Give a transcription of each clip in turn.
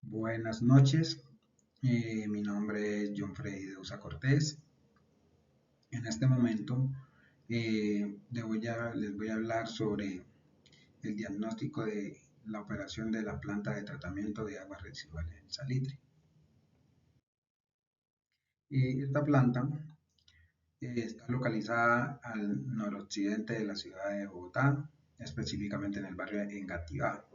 Buenas noches, mi nombre es John Freddy de Usa Cortés. En este momento les voy a hablar sobre el diagnóstico de la operación de la planta de tratamiento de aguas residuales en Salitre. Esta planta está localizada al noroccidente de la ciudad de Bogotá, específicamente en el barrio Engativá.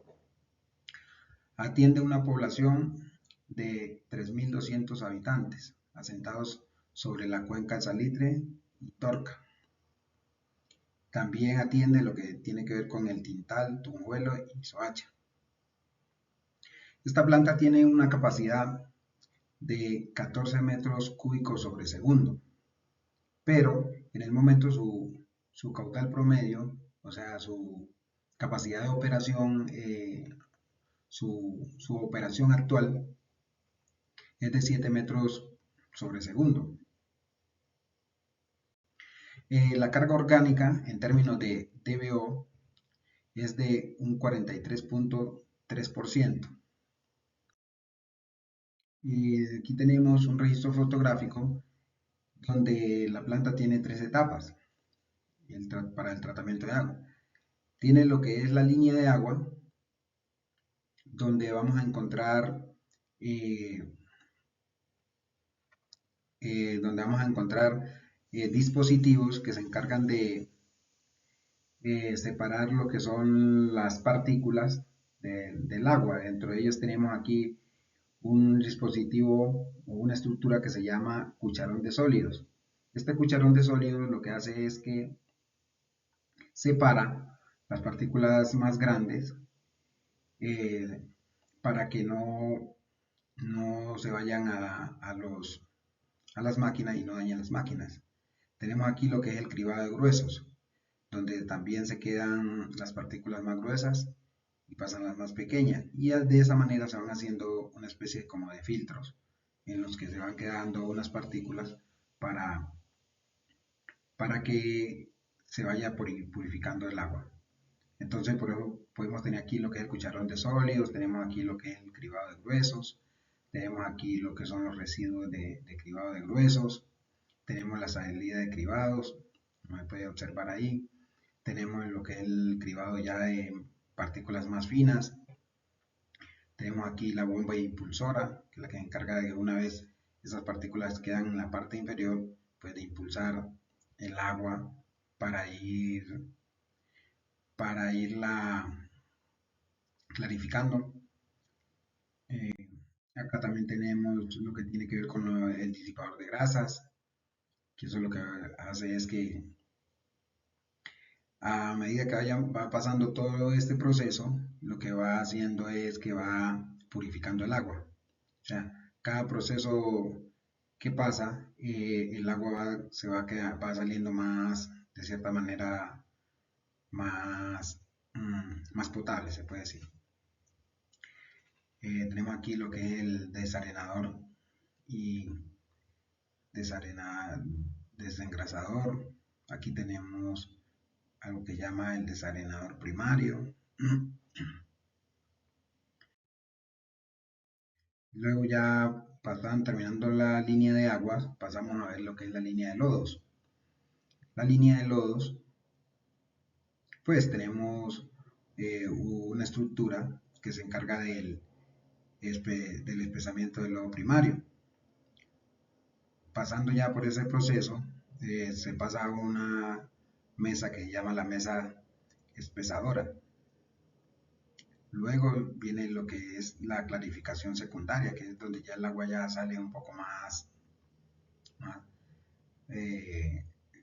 Atiende una población de 3.200 habitantes, asentados sobre la cuenca Salitre y Torca. También atiende lo que tiene que ver con el Tintal, Tunjuelo y Soacha. Esta planta tiene una capacidad de 14 metros cúbicos sobre segundo, pero en el momento su caudal promedio, o sea, su capacidad de operación, su operación actual es de 7 metros sobre segundo. La carga orgánica en términos de DBO es de un 43.3%. Y aquí tenemos un registro fotográfico donde la planta tiene tres etapas para el tratamiento de agua. Tiene lo que es la línea de agua, donde vamos a encontrar eh, dispositivos que se encargan de separar lo que son las partículas del agua. Dentro de ellos tenemos aquí un dispositivo o una estructura que se llama cucharón de sólidos. Este cucharón de sólidos lo que hace es que separa las partículas más grandes eh, para que no se vayan a las máquinas y no dañen las máquinas. Tenemos aquí lo que es el cribado de gruesos, donde también se quedan las partículas más gruesas y pasan las más pequeñas. Y de esa manera se van haciendo una especie como de filtros en los que se van quedando unas partículas para, para que se vaya purificando el agua. Entonces, por eso podemos tener aquí lo que es el cucharón de sólidos, tenemos aquí lo que es el cribado de gruesos, tenemos aquí lo que son los residuos de cribado de gruesos, tenemos la salida de cribados, como se puede observar ahí, tenemos lo que es el cribado ya de partículas más finas, tenemos aquí la bomba impulsora, que es la que se encarga de que una vez esas partículas quedan en la parte inferior, pues de impulsar el agua para irla clarificando. Acá también tenemos lo que tiene que ver con el disipador de grasas, que eso lo que hace es que a medida que va pasando todo este proceso, lo que va haciendo es que va purificando el agua. O sea, cada proceso que pasa, el agua va saliendo más, de cierta manera, más potable, se puede decir. Tenemos aquí lo que es el desarenador y desengrasador. Aquí tenemos algo que llama el desarenador primario. Luego ya terminando la línea de aguas, pasamos a ver lo que es la línea de lodos. La línea de lodos, pues tenemos una estructura que se encarga del espesamiento del lodo primario. Pasando ya por ese proceso, se pasa a una mesa que se llama la mesa espesadora. Luego viene lo que es la clarificación secundaria, que es donde ya el agua ya sale un poco más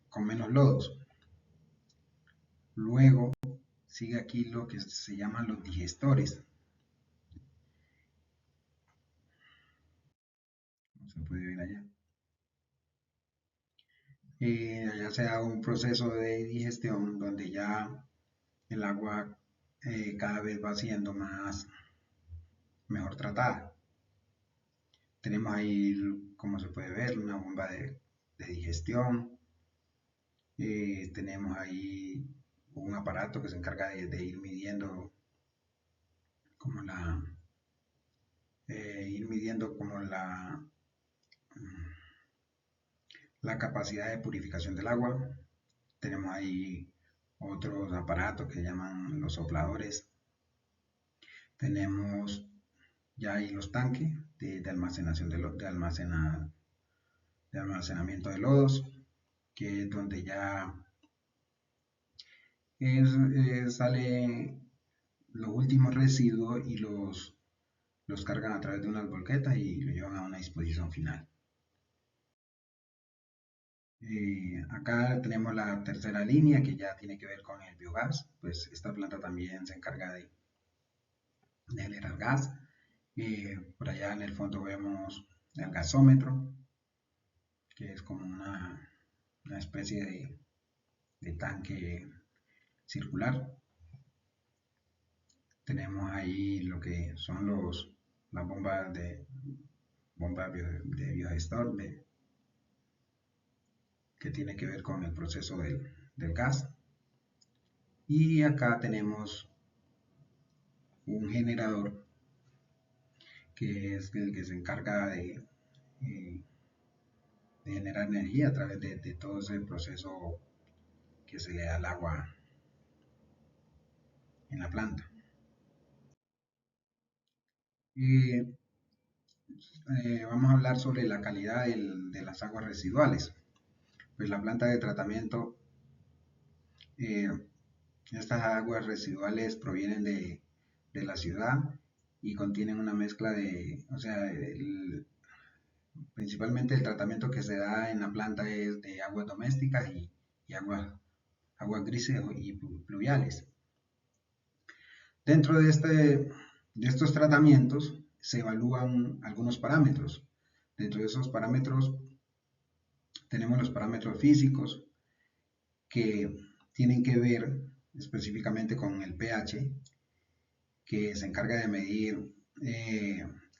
con menos lodos. Luego sigue aquí lo que se llaman los digestores. Como se puede ver allá. Allá se da un proceso de digestión donde ya el agua cada vez va siendo mejor tratada. Tenemos ahí, como se puede ver, una bomba de digestión. Tenemos ahí un aparato que se encarga de ir midiendo como viendo como la capacidad de purificación del agua. Tenemos ahí otros aparatos que llaman los sopladores. Tenemos ya ahí los tanques de almacenación de almacenamiento de lodos, que es donde ya sale los últimos residuos y los cargan a través de unas volquetas y lo llevan a una disposición final. Acá tenemos la tercera línea que ya tiene que ver con el biogás. Pues esta planta también se encarga de generar gas. Por allá en el fondo vemos el gasómetro, que es como una especie de tanque circular. Tenemos ahí lo que son las bombas de biogestor que tiene que ver con el proceso del gas. Y acá tenemos un generador que es el que se encarga de generar energía a través de todo ese proceso que se le da al agua en la planta. Eh, Vamos a hablar sobre la calidad de las aguas residuales. Pues la planta de tratamiento, eh, estas aguas residuales provienen de la ciudad y contienen una mezcla o sea, principalmente el tratamiento que se da en la planta es de aguas domésticas y aguas grises y pluviales. Dentro de estos tratamientos se evalúan algunos parámetros. Dentro de esos parámetros tenemos los parámetros físicos que tienen que ver específicamente con el pH, que se encarga de medir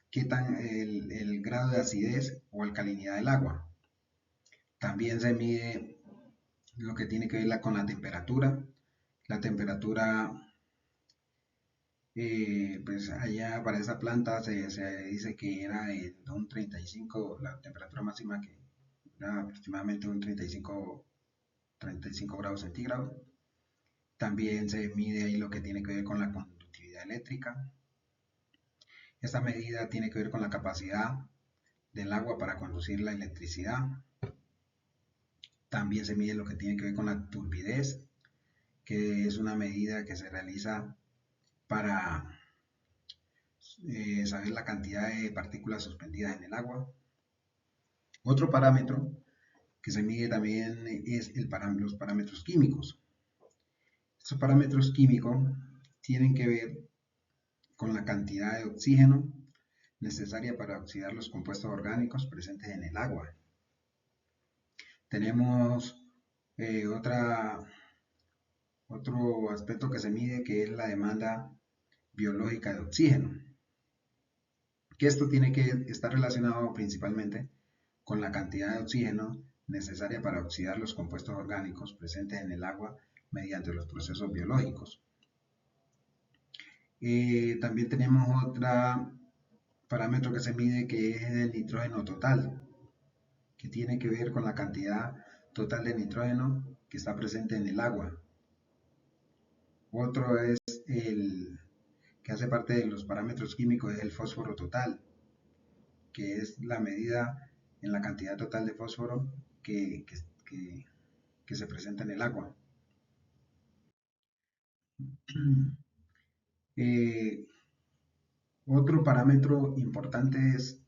qué tan el grado de acidez o alcalinidad del agua. También se mide lo que tiene que ver con la temperatura. La temperatura, pues allá para esa planta se dice que era de un 35, la temperatura máxima que era aproximadamente un 35 grados centígrados. También se mide ahí lo que tiene que ver con la conductividad eléctrica. Esta medida tiene que ver con la capacidad del agua para conducir la electricidad. También se mide lo que tiene que ver con la turbidez, que es una medida que se realiza para saber la cantidad de partículas suspendidas en el agua. Otro parámetro que se mide también es los parámetros químicos. Estos parámetros químicos tienen que ver con la cantidad de oxígeno necesaria para oxidar los compuestos orgánicos presentes en el agua. Tenemos otro aspecto que se mide, que es la demanda biológica de oxígeno, que esto tiene que estar relacionado principalmente con la cantidad de oxígeno necesaria para oxidar los compuestos orgánicos presentes en el agua mediante los procesos biológicos. También tenemos otro parámetro que se mide, que es el nitrógeno total, que tiene que ver con la cantidad total de nitrógeno que está presente en el agua. Otro es el que hace parte de los parámetros químicos, es el fósforo total, que es la medida en la cantidad total de fósforo que se presenta en el agua. Otro parámetro importante es,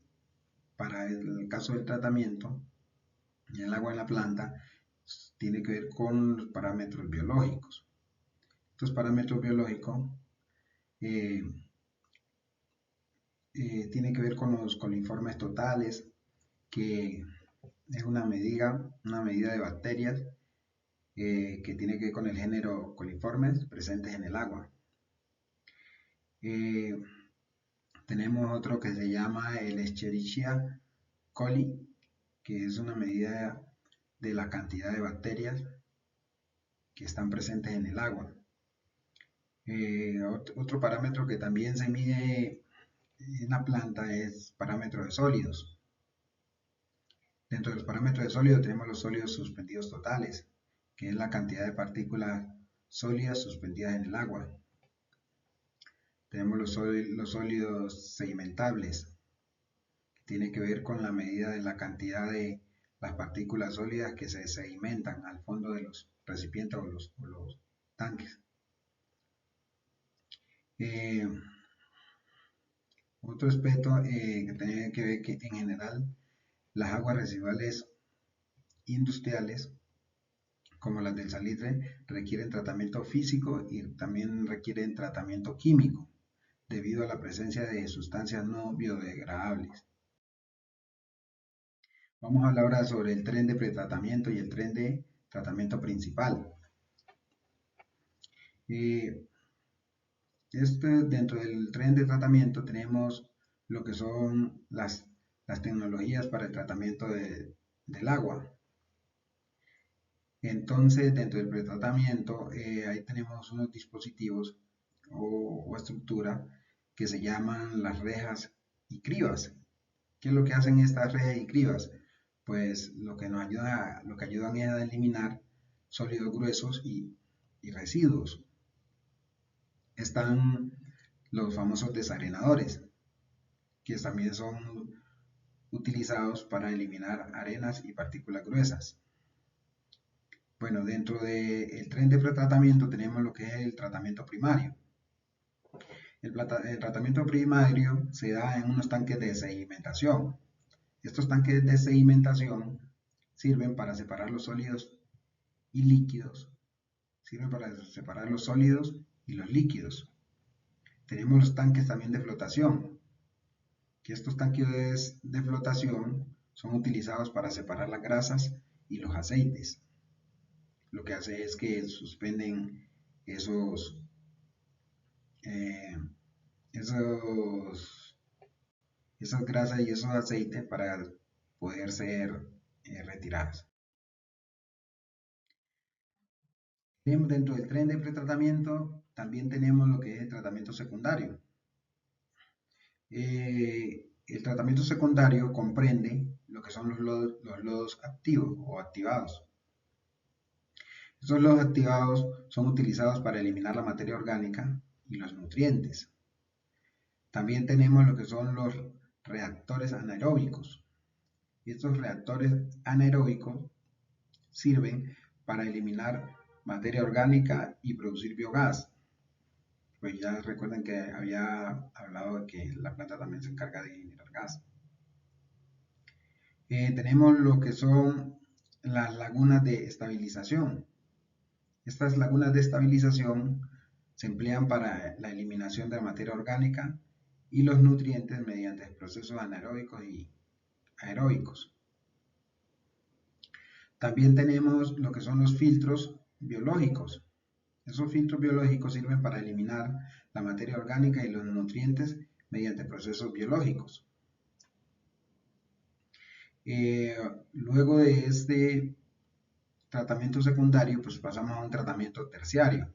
para el caso del tratamiento del agua en la planta, tiene que ver con los parámetros biológicos. Estos parámetros biológicos tienen que ver con los coliformes totales, que es una medida de bacterias que tiene que ver con el género coliformes presentes en el agua. Tenemos otro que se llama el Escherichia coli, que es una medida de la cantidad de bacterias que están presentes en el agua. Otro parámetro que también se mide en la planta es parámetro de sólidos. Dentro de los parámetros de sólidos tenemos los sólidos suspendidos totales, que es la cantidad de partículas sólidas suspendidas en el agua. Tenemos los sólidos sedimentables, que tiene que ver con la medida de la cantidad de las partículas sólidas que se sedimentan al fondo de los recipientes o los tanques. Otro aspecto que tiene que ver que en general las aguas residuales industriales, como las del salitre, requieren tratamiento físico y también requieren tratamiento químico, debido a la presencia de sustancias no biodegradables. Vamos a hablar ahora sobre el tren de pretratamiento y el tren de tratamiento principal. Dentro del tren de tratamiento tenemos lo que son las tecnologías para el tratamiento del agua. Entonces, dentro del pretratamiento, ahí tenemos unos dispositivos o estructura que se llaman las rejas y cribas. ¿Qué es lo que hacen estas rejas y cribas? Pues lo que ayudan es a eliminar sólidos gruesos y residuos. Están los famosos desarenadores, que también son utilizados para eliminar arenas y partículas gruesas. Bueno, dentro del tren de pretratamiento tenemos lo que es el tratamiento primario. El tratamiento primario se da en unos tanques de sedimentación. Estos tanques de sedimentación sirven para separar los sólidos y líquidos. Sirven para separar los sólidos y los líquidos. Tenemos los tanques también de flotación, que estos tanques de flotación son utilizados para separar las grasas y los aceites. Lo que hace es que suspenden eh, esas grasas y esos aceites para poder ser retiradas. Dentro del tren de pretratamiento también tenemos lo que es el tratamiento secundario. El tratamiento secundario comprende lo que son los lodos activos o activados. Estos lodos activados son utilizados para eliminar la materia orgánica y los nutrientes. También tenemos lo que son los reactores anaeróbicos. Estos reactores anaeróbicos sirven para eliminar materia orgánica y producir biogás. Pues ya recuerden que había hablado de que la planta también se encarga de generar gas. Tenemos lo que son las lagunas de estabilización. Estas lagunas de estabilización se emplean para la eliminación de la materia orgánica y los nutrientes mediante procesos anaeróbicos y aeróbicos. También tenemos lo que son los filtros biológicos. Esos filtros biológicos sirven para eliminar la materia orgánica y los nutrientes mediante procesos biológicos. Luego de este tratamiento secundario, pues pasamos a un tratamiento terciario.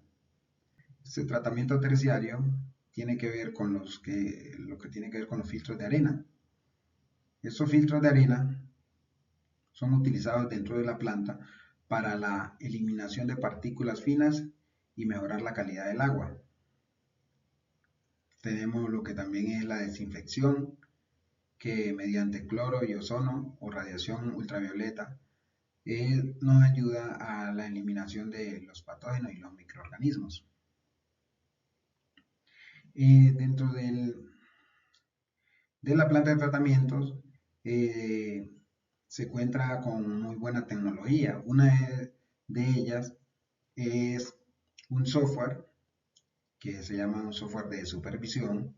Este tratamiento terciario tiene que ver con lo que tiene que ver con los filtros de arena. Estos filtros de arena son utilizados dentro de la planta para la eliminación de partículas finas y mejorar la calidad del agua. Tenemos lo que también es la desinfección, que mediante cloro y ozono o radiación ultravioleta nos ayuda a la eliminación de los patógenos y los microorganismos. Dentro de la planta de tratamientos se encuentra con muy buena tecnología. Una de ellas es un software que se llama un software de supervisión,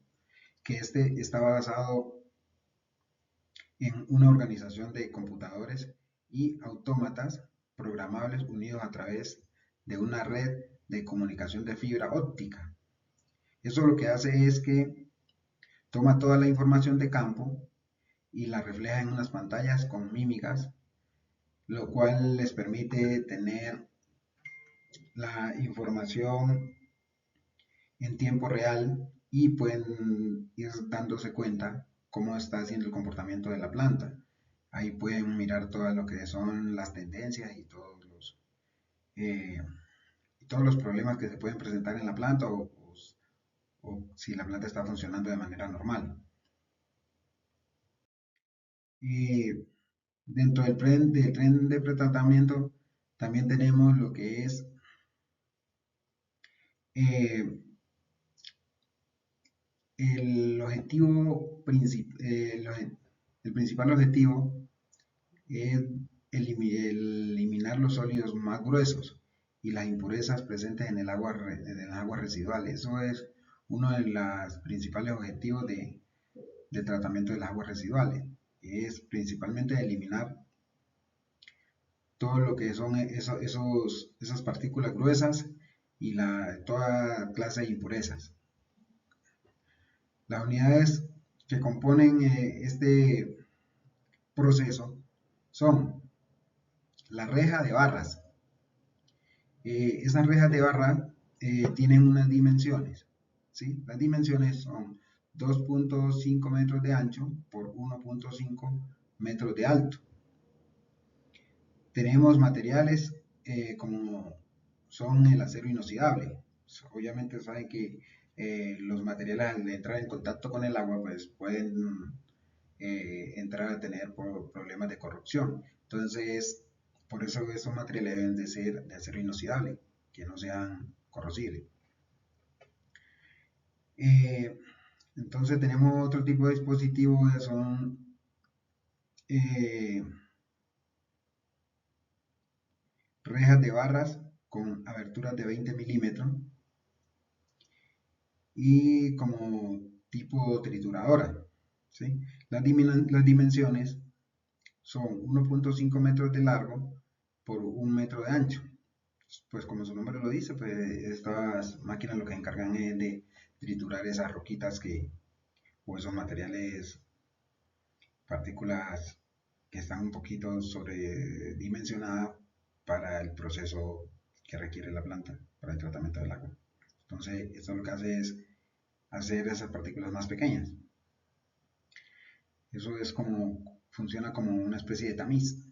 que está basado en una organización de computadores y autómatas programables unidos a través de una red de comunicación de fibra óptica. Eso lo que hace es que toma toda la información de campo y la refleja en unas pantallas con mímicas, lo cual les permite tener la información en tiempo real y pueden ir dándose cuenta cómo está haciendo el comportamiento de la planta. Ahí pueden mirar todo lo que son las tendencias eh, y todos los problemas que se pueden presentar en la planta o si la planta está funcionando de manera normal. Y dentro del tren de pretratamiento también tenemos lo que es eh, el objetivo el principal objetivo es eliminar los sólidos más gruesos y las impurezas presentes en las aguas residuales. Eso es uno de los principales objetivos de tratamiento de las aguas residuales. Es principalmente eliminar todo lo que son esas partículas gruesas y toda clase de impurezas. Las unidades que componen este proceso son la reja de barras. Esas rejas de barra tienen unas dimensiones, ¿sí? Las dimensiones son 2.5 metros de ancho por 1.5 metros de alto. Tenemos materiales como son el acero inoxidable. Obviamente saben que los materiales al entrar en contacto con el agua pues pueden entrar a tener problemas de corrupción. Entonces, por eso esos materiales deben de ser de acero inoxidable, que no sean corrosibles. Eh, entonces tenemos otro tipo de dispositivos que son eh, rejas de barras con aberturas de 20 milímetros y como tipo trituradora. ¿Sí? Las dimensiones son 1.5 metros de largo por 1 metro de ancho. Pues como su nombre lo dice, pues estas máquinas lo que encargan es de triturar esas roquitas o esos materiales, partículas que están un poquito sobredimensionadas para el proceso que requiere la planta, para el tratamiento del agua. Entonces, esto lo que hace es hacer esas partículas más pequeñas. Eso es funciona como una especie de tamiz.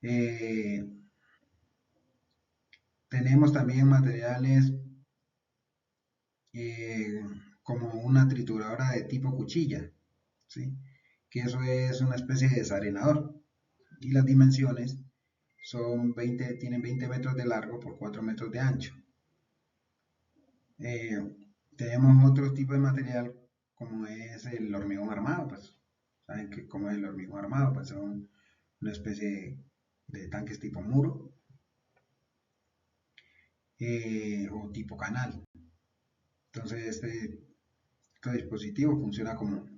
Eh, Tenemos también materiales eh, como una trituradora de tipo cuchilla, ¿sí? Que eso es una especie de desarenador. Y las dimensiones tienen 20 metros de largo por 4 metros de ancho. Eh, Tenemos otro tipo de material como es el hormigón armado, pues, ¿saben cómo es el hormigón armado? Pues son una especie de tanques tipo muro o tipo canal. Entonces este dispositivo funciona como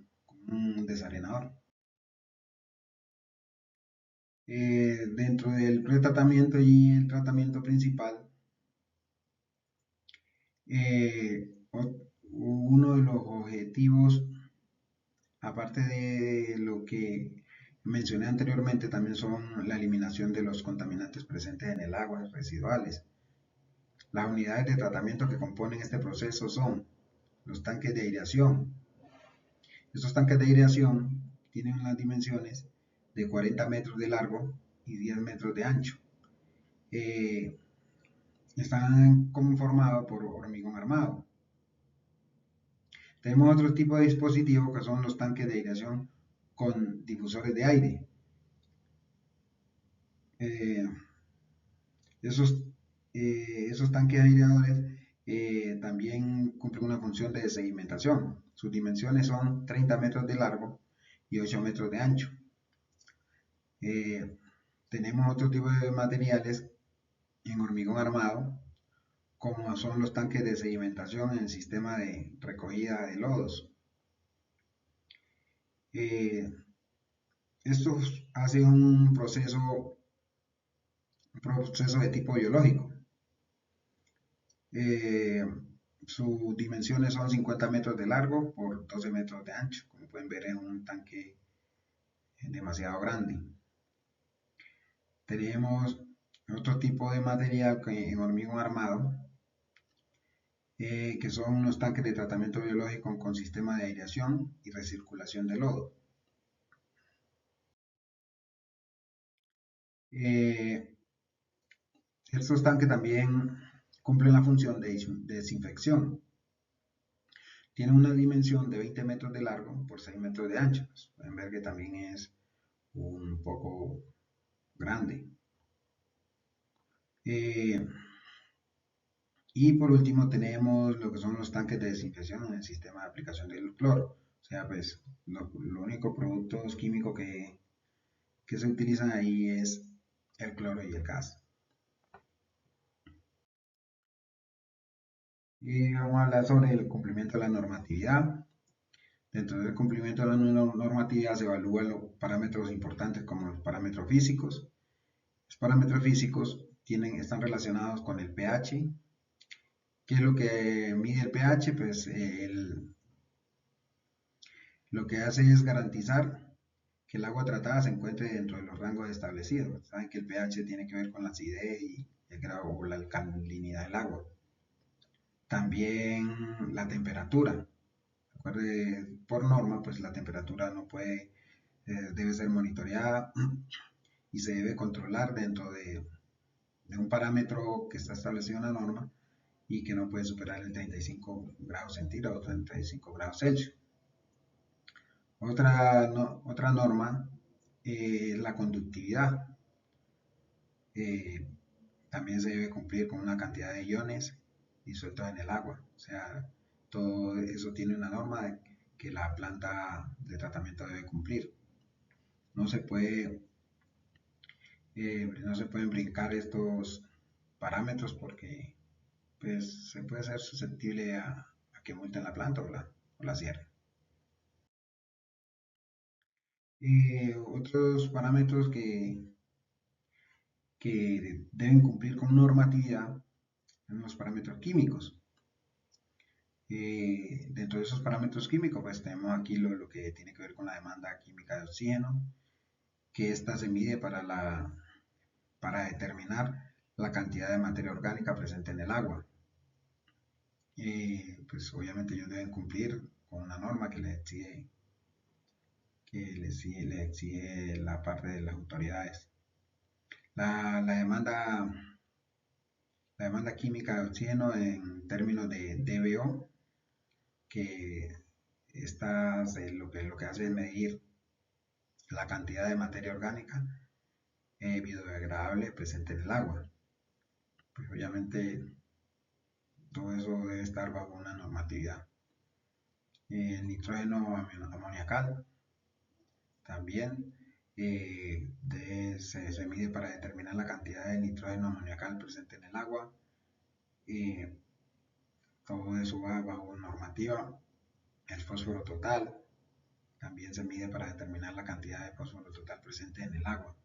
un desarenador. Dentro del pretratamiento y el tratamiento principal, uno de los objetivos, aparte de lo que mencioné anteriormente, también son la eliminación de los contaminantes presentes en el agua, residuales. Las unidades de tratamiento que componen este proceso son los tanques de aireación. Estos tanques de aireación tienen las dimensiones de 40 metros de largo y 10 metros de ancho. Están conformados por hormigón armado. Tenemos otro tipo de dispositivos que son los tanques de aireación con difusores de aire. Eh, esos, esos tanques aireadores también cumplen una función de sedimentación. Sus dimensiones son 30 metros de largo y 8 metros de ancho. Tenemos otro tipo de materiales en hormigón armado, como son los tanques de sedimentación en el sistema de recogida de lodos. Esto hace un proceso de tipo biológico. Eh, Sus dimensiones son 50 metros de largo por 12 metros de ancho. Como pueden ver, es un tanque demasiado grande. Tenemos otro tipo de material en hormigón armado, que son unos tanques de tratamiento biológico con sistema de aireación y recirculación de lodo. Eh, Estos tanques también cumplen la función de desinfección. Tienen una dimensión de 20 metros de largo por 6 metros de ancho. Pues pueden ver que también es un poco grande. Eh, y por último tenemos lo que son los tanques de desinfección en el sistema de aplicación del cloro. O sea, pues lo único productos químicos que se utilizan ahí es el cloro y el gas. Y vamos a hablar sobre el cumplimiento de la normatividad. Dentro del cumplimiento de la normatividad se evalúan los parámetros importantes como los parámetros físicos. Los parámetros físicos están relacionados con el pH. ¿Qué es lo que mide el pH? Pues lo que hace es garantizar que el agua tratada se encuentre dentro de los rangos establecidos. Saben que el pH tiene que ver con la acidez y el grado o la alcalinidad del agua. También la temperatura. Recuerde, por norma, pues la temperatura no puede, debe ser monitoreada y se debe controlar dentro de un parámetro que está establecido en la norma y que no puede superar el 35 grados centígrados o 35 grados Celsius. Otra norma es la conductividad. Eh, También se debe cumplir con una cantidad de iones disueltos en el agua. O sea, todo eso tiene una norma que la planta de tratamiento debe cumplir. No se puede, no se pueden brincar estos parámetros porque pues, se puede ser susceptible a que multen la planta o la cierren. Otros parámetros que deben cumplir con normatividad son los parámetros químicos. Dentro de esos parámetros químicos, pues tenemos aquí lo que tiene que ver con la demanda química de oxígeno, que esta se mide para determinar la cantidad de materia orgánica presente en el agua. Pues obviamente ellos deben cumplir con una norma le exige la parte de las autoridades. La, la, demanda, la demanda química de oxígeno en términos de DBO, que lo que hace es medir la cantidad de materia orgánica biodegradable presente en el agua. Pues obviamente todo eso debe estar bajo una normatividad. El nitrógeno amoniacal también se mide para determinar la cantidad de nitrógeno amoniacal presente en el agua. Todo eso va bajo normativa. El fósforo total también se mide para determinar la cantidad de fósforo total presente en el agua.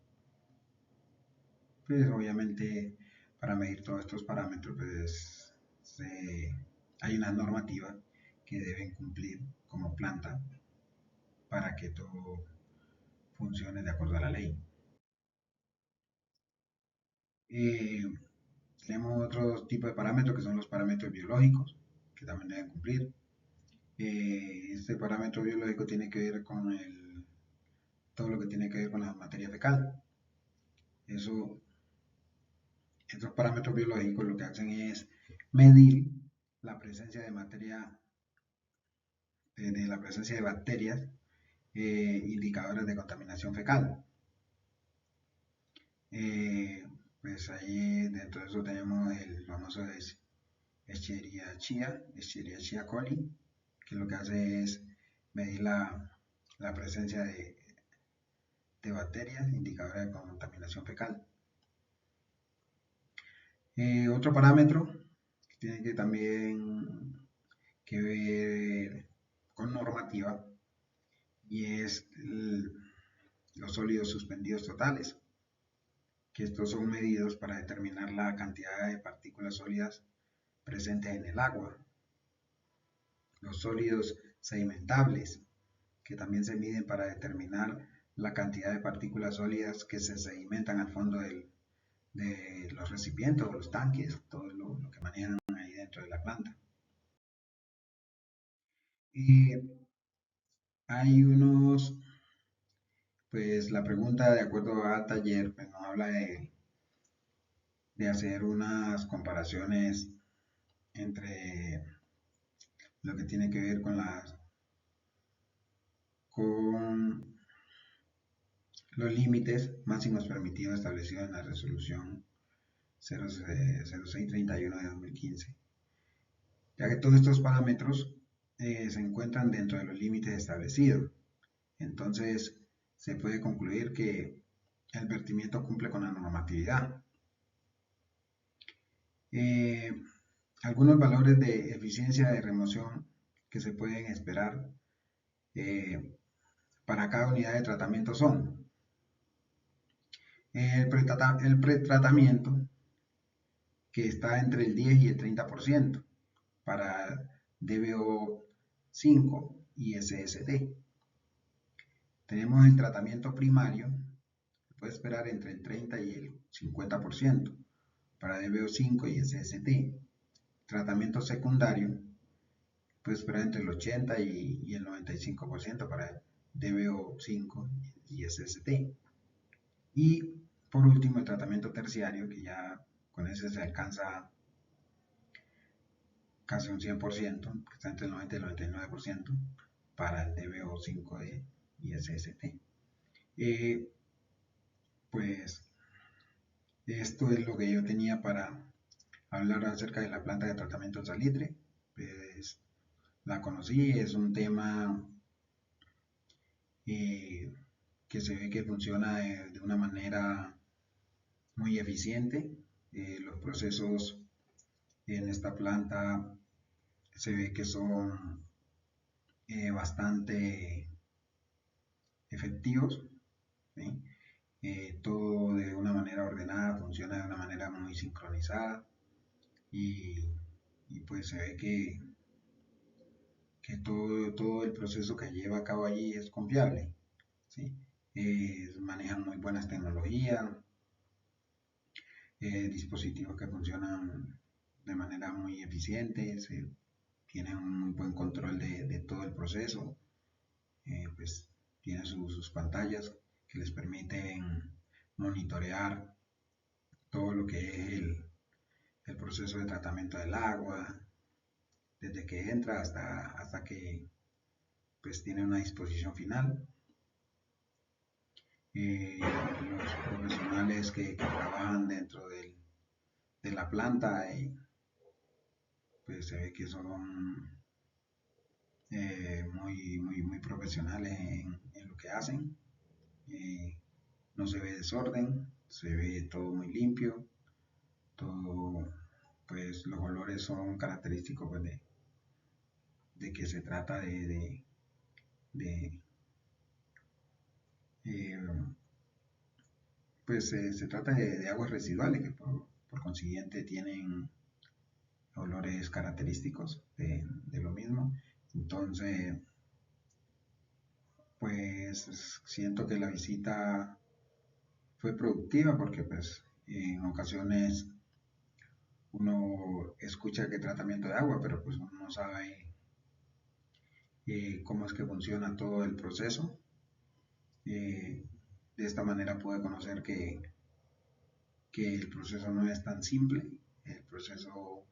Pues obviamente para medir todos estos parámetros pues hay una normativa que deben cumplir como planta para que todo funcione de acuerdo a la ley. Eh, Tenemos otro tipo de parámetros que son los parámetros biológicos que también deben cumplir. Este parámetro biológico tiene que ver con todo lo que tiene que ver con la materia fecal. Estos parámetros biológicos lo que hacen es medir la presencia de materia, de la presencia de bacterias, indicadores de contaminación fecal. Pues ahí dentro de eso tenemos el famoso Escherichia coli, que lo que hace es medir la presencia de bacterias, indicadores de contaminación fecal. Otro parámetro que tiene que también que ver con normativa y es los sólidos suspendidos totales, que estos son medidos para determinar la cantidad de partículas sólidas presentes en el agua. Los sólidos sedimentables, que también se miden para determinar la cantidad de partículas sólidas que se sedimentan al fondo de los recipientes o los tanques, todo lo que manejan ahí dentro de la planta. Y hay unos, pues la pregunta de acuerdo al taller, pues nos habla de hacer unas comparaciones entre lo que tiene que ver con los límites máximos permitidos establecidos en la resolución 0631 de 2015, ya que todos estos parámetros se encuentran dentro de los límites establecidos. Entonces, se puede concluir que el vertimiento cumple con la normatividad. Eh, Algunos valores de eficiencia de remoción que se pueden esperar eh, para cada unidad de tratamiento son el pretratamiento, que está entre el 10 y el 30% para DBO5 y SST. Tenemos el tratamiento primario, que puede esperar entre el 30 y el 50% para DBO5 y SST. Tratamiento secundario, puede esperar entre el 80 y el 95% para DBO5 y SST. Y por último, el tratamiento terciario, que ya con ese se alcanza casi un 100%, que está entre el 90 y el 99% para el DBO5 y SST. Pues esto es lo que yo tenía para hablar acerca de la planta de tratamiento de salitre. Pues la conocí, es un tema eh, que se ve que funciona de una manera muy eficiente. Los procesos en esta planta se ve que son bastante efectivos, ¿sí? Todo de una manera ordenada, funciona de una manera muy sincronizada y, y pues se ve que todo el proceso que lleva a cabo allí es confiable, ¿sí? Manejan muy buenas tecnologías, dispositivos que funcionan de manera muy eficiente, se tienen un muy buen control de todo el proceso, pues tienen sus pantallas que les permiten monitorear todo lo que es el proceso de tratamiento del agua, desde que entra hasta que pues tiene una disposición final. Los profesionales que trabajan dentro de la planta, pues se ve que son muy profesionales en lo que hacen. Eh, no se ve desorden, se ve todo muy limpio, todo, pues los olores son característicos pues, de que se trata de eh, pues se trata de aguas residuales que por consiguiente tienen olores característicos de lo mismo. Entonces, pues siento que la visita fue productiva porque pues en ocasiones uno escucha que tratamiento de agua, pero pues uno no sabe cómo es que funciona todo el proceso. Eh, de esta manera pude conocer que el proceso no es tan simple, el proceso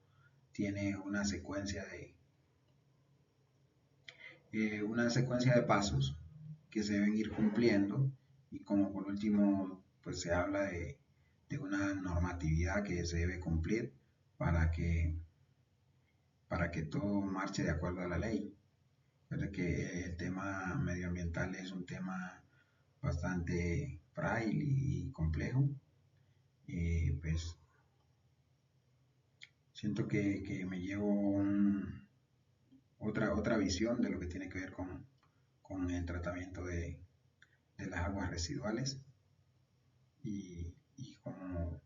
tiene una secuencia de pasos que se deben ir cumpliendo y como por último pues se habla de una normatividad que se debe cumplir para que, para que todo marche de acuerdo a la ley. Pero que el tema medioambiental es un tema bastante frágil y complejo. Pues siento que me llevo otra visión de lo que tiene que ver con el tratamiento de las aguas residuales y como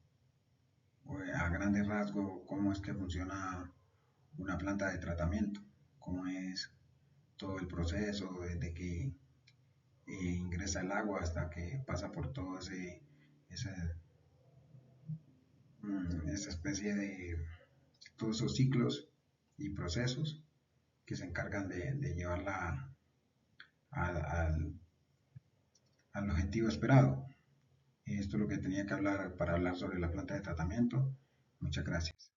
a grandes rasgos cómo es que funciona una planta de tratamiento, cómo es todo el proceso desde que ingresa el agua hasta que pasa por todo ese esa especie de todos esos ciclos y procesos que se encargan de llevarla al, al objetivo esperado. Esto es lo que tenía que hablar para hablar sobre la planta de tratamiento. Muchas gracias.